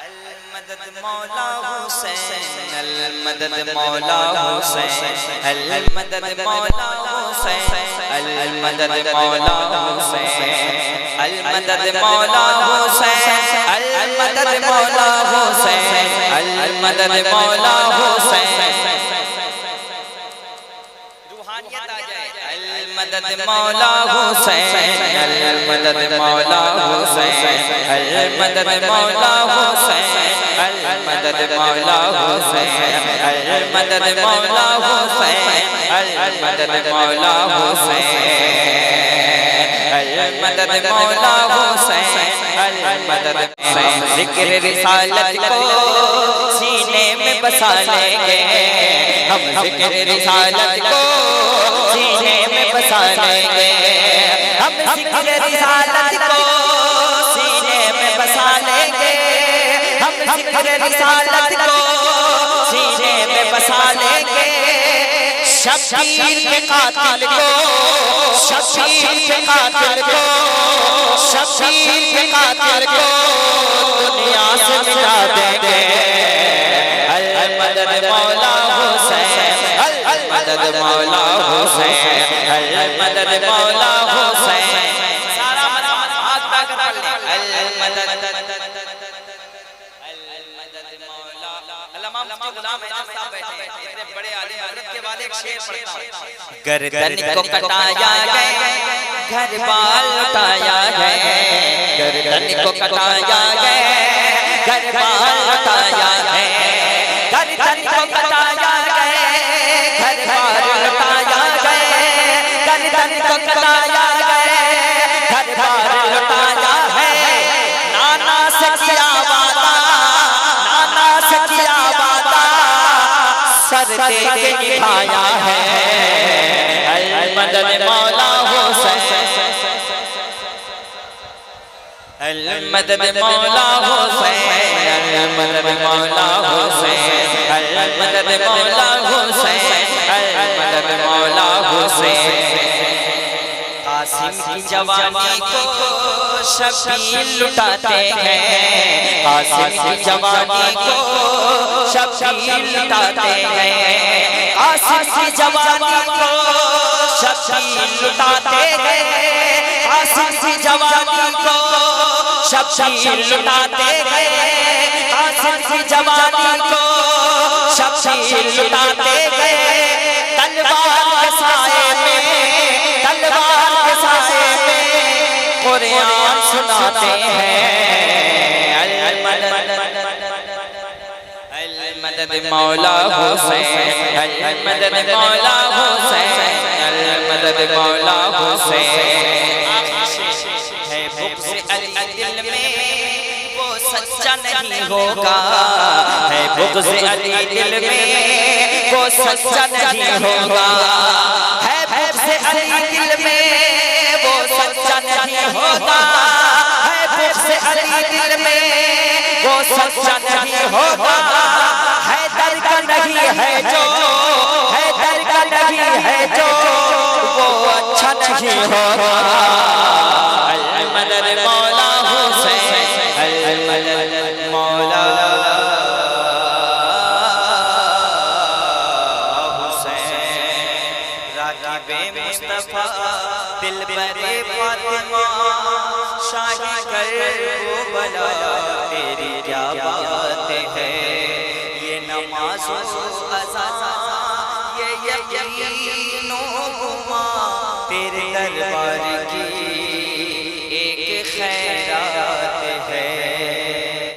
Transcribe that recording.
المدد مولا حسین المدد مولا حسین المدد مولا حسین المدد مولا حسین المدد مولا حسین المدد مولا حسین المدد مولا حسین روحانیت آ جائے المدد مولا حسین المدد مولا حسین المدد مولا حسین المدد مولا حسین المدد مولا حسین المدد مولا حسین المدد مولا حسین المدد ذکر رسالت کو سینے میں بسا لیں گے ہم ذکر رسالت کو سینے میں بسا لیں گے ہم ذکر رسالت کو سینے میں بسا لیں گے ہم ذکر رسالت کو سینے میں بسا لیں گے شبیر کے قاتل کو شبیر کے قاتل کو شبیر کے قاتل کو دنیا سے مٹا دیں گے المدد مولا حسین المدد مولا حسین المدد مولا حسین سارا مرحمت ہاتھ پا کر پڑھ لیں المدد علامہ مفتی غلام احمد صاحب بیٹھے ہیں اتنے بڑے عالم حضرت کے بعد ایک شعر پڑھتا ہوں گردن کو کٹایا گیا گھر بال لٹایا گیا گردن کو کٹایا گیا گھر بال لٹایا گیا گردن کو کٹایا گیا گھر بال لٹایا گیا گردن کو کٹایا گیا گھر بال لٹایا ہے نانا سے کیا وعدہ سر دے کے نبھایا ہے المدد مولا حسین المدد مولا حسین المدد مولا حسین المدد مولا حسین المدد مولا حسین قاسم کی جوانی کو شبیر لٹاتے ہیں قاسم کی جوانی کو شبیر لٹاتے ہیں قاسم کی جوانی کو شبیر لٹاتے ہیں قاسم کی جوانی کو شبیر لٹاتے ہیں قاسم کی جوانی کو شبیر لٹاتے ہیں تلوار کے سائے میں تلوار کے سائے میں قرآن سناتے ہیں المدد مولا حسین المدد مولا حسین المدد مولا حسین ہے بغض علی دل میں وہ سچا نہیں ہوگا ہے بغض علی دل میں وہ سچا نہیں ہوگا ہے بغض علی دل میں وہ سچا نہیں ہوگا ہے بغض علی دل میں وہ سچا نہیں ہوگا ہے در کا نہیں ہے جو ہے در کا نہیں ہے جو وہ اچھا نہیں ہوگا المدد مولا حسین المدد مولا حسین راکب مصطفیٰ دلبر فاطمہ شاہی کربلا تیری کیا بات ہے یہ نماز و اذان یہ یقین